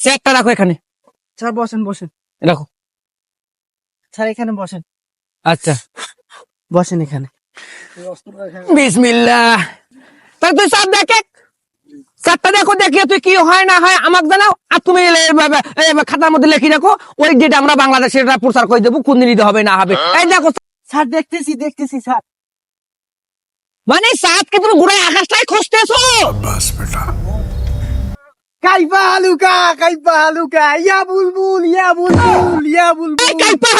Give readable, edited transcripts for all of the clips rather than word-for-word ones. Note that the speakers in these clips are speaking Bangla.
চেয়ারটা রাখো এখানে। স্যার বসেন বসেন রাখো। স্যার এখানে বসেন আচ্ছা বসেন এখানে বিসমিল্লাহ। তাহলে তুই চাঁদ দেখে চারটা দেখো, দেখিয়ে তুই কি হয় না হয় আমাকে জানাও। আর তুমি খাতার মধ্যে লিখে রাখো, ওই যেটা আমরা বাংলাদেশে প্রচার করে দেবো কোন দিন হবে না হবে। এই দেখো স্যার দেখতেছি স্যার মানে চাঁদকে তুমি ঘুরে আকাশটাই খুঁজতেছো। কাইপা হালুকা ইয়া বুলবুল এই কাইপা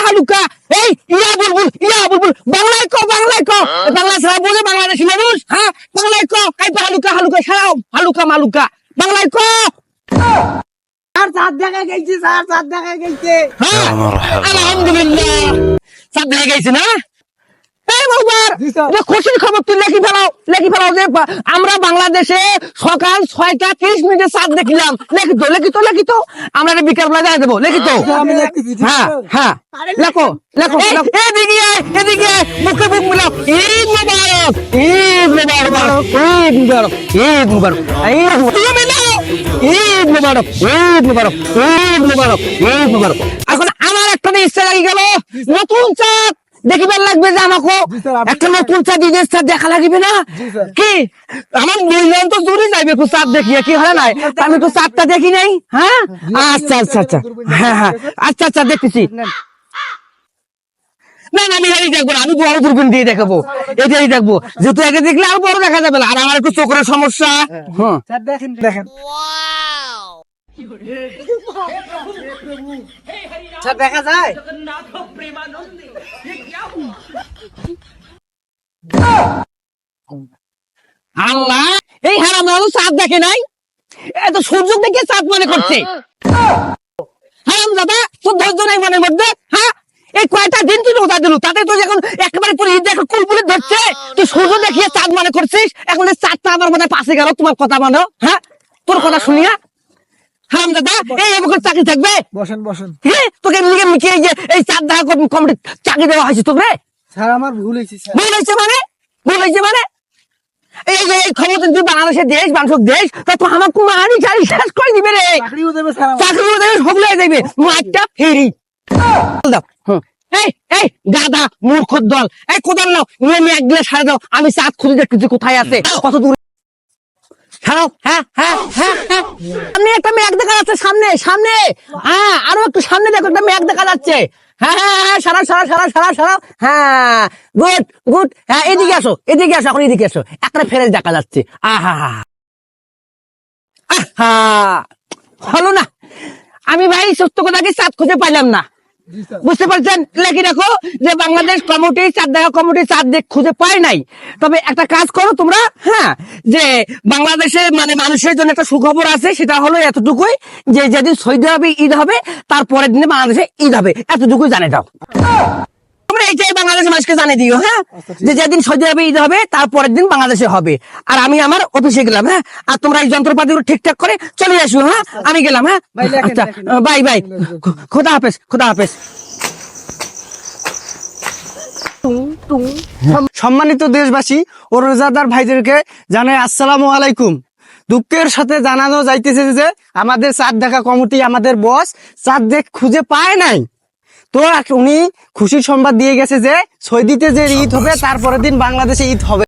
হালুকা এই ইয়া বুলবুল বাংলায় কো বাংলা ছাড়া বোঝে বাংলাদেশি মানুষ? হ্যাঁ বাংলায় কো কাইপা হালুকা ছাড়াও হালুকা মালুকা বাংলায় কো। স্যার চাঁদ দেখা গেছে হ্যাঁ আলহামদুলিল্লাহ চাঁদ দেখে গেছে না। এই বাবার এটা খুশির খবর, তুই লেখি ফেলাও যে আমরা বাংলাদেশে সকাল 6:30 চাঁদ দেখলাম। লেখি তো আমরা এটা বিকাল বেলা জানিয়ে দেবো। লেখি তো হ্যাঁ হ্যাঁ লেখো এদিকে মুখে মুখ মিলাও। ঈদ মুবারক এখন আমার একটা ইচ্ছা লাগি গেল, নতুন চাঁদ দেখিবার লাগবে যে আমাকে একটা নতুন চাঁদ ঈদের চাঁদ দেখা লাগবে না কি? আমার দুইজন তো দূরে যাইবে চাঁদ দেখিয়ে কি হয় নাই, আমি তো চাঁদটা দেখি নাই। হ্যাঁ আচ্ছা হ্যাঁ আচ্ছা দেখতেছি। না আমি এই দেখবো না, আমি বড় দূরবীন দিয়ে দেখাবো, এটাই দেখবো। যেহেতু একে দেখলে আর বড় দেখা যাবে না, আর আমার একটু চোখের সমস্যা। হ্যাঁ স্যার দেখেন স্যার দেখা যায় আল্লাহ, এই হারাম চাঁদ দেখে নাই, এত সূর্য দেখে চাঁদ মনে করছে। হারাম দাদা তোর ধৈর্য নাই মনে মধ্যে? হ্যাঁ এই কয়টা দিন তুই রোজা দিলু, তাতে তো যখন একেবারে তোর ঈদ দেখো কুলপুরে ধরছে, তুই সূর্য দেখিয়ে চাঁদ মনে করছিস। এখন চাঁদটা আমার মনে পাশে গেল তোমার কথা মানো। হ্যাঁ তোর কথা শুনিয়া হারাম দাদা এই এবার চাকরি থাকবে। বসেন তোকে এই চাঁদ দেখা কমিটি চাকরি দেওয়া হয়েছে তোকে? স্যার আমার ভুল হয়েছে স্যার। ভুল হয়েছে মানে এই যে এই ক্ষমতা তুই বাংলাদেশের দেশ বাংলাদেশ দেশ, তা তো আমার কুমারী চাকরি শেষ করে দিবে রে। চাকরিও দেবে স্যার, চাকরিও দেবে, সবগুলো দেবে। মাঠটা ফেরি এই গাধা মূর্খ দল, এই কোদাল নাও নিয়ে আমি এক গ্লাস সারা দাও, আমি চাঁদ খুঁজে দেখতেছি কোথায় আছে, কত দূরে। হ্যাঁ সামনে একটা মেঘ দেখা যাচ্ছে, সামনে হ্যাঁ আরো একটু সামনে দেখো একটা মেঘ দেখা যাচ্ছে। হ্যাঁ সারা হ্যাঁ গুড হ্যাঁ এদিকে আসো এখন এদিকে আসো, একটা ফেরে দেখা যাচ্ছে। আহা হলো না, আমি ভাই সত্য কথা কি চাঁদ খুঁজে পাইলাম না, বুঝতে পারছেন? লেখি রাখো যে বাংলাদেশ কমিটি চাঁদ দেখা কমিটি চাঁদ খুঁজে পায় নাই। তবে একটা কাজ করো তোমরা, হ্যাঁ যে বাংলাদেশে মানে মানুষের জন্য একটা সুখবর আছে, সেটা হলো এতটুকুই যে যেদিন সৌদি আরবে ঈদ হবে তারপরের দিনে বাংলাদেশে ঈদ হবে, এতটুকুই জানে দাও তোমরা। এইটাই বাংলাদেশের মানুষকে জানিয়ে দিও, হ্যাঁ যে যেদিন সৌদি আরবে ঈদ হবে তারপরের দিন বাংলাদেশে হবে। আর আমি আমার অফিসে গেলাম, হ্যাঁ আর তোমরা এই যন্ত্রপাতিগুলো ঠিকঠাক করে চলে আসো। হ্যাঁ আমি গেলাম, হ্যাঁ আচ্ছা বাই খোদা হাফেজ। সম্মানিত দেশবাসী ও রোজাদার ভাইদেরকে জানাই আসসালামু আলাইকুম। দুঃখের সাথে জানানো যাইতেছে যে আমাদের চাঁদ দেখা কমিটি, আমাদের বস চাঁদ খুঁজে পায় নাই। তো উনি খুশির সংবাদ দিয়ে গেছে যে সৌদিতে যে ঈদ হবে তারপরের দিন বাংলাদেশে ঈদ হবে।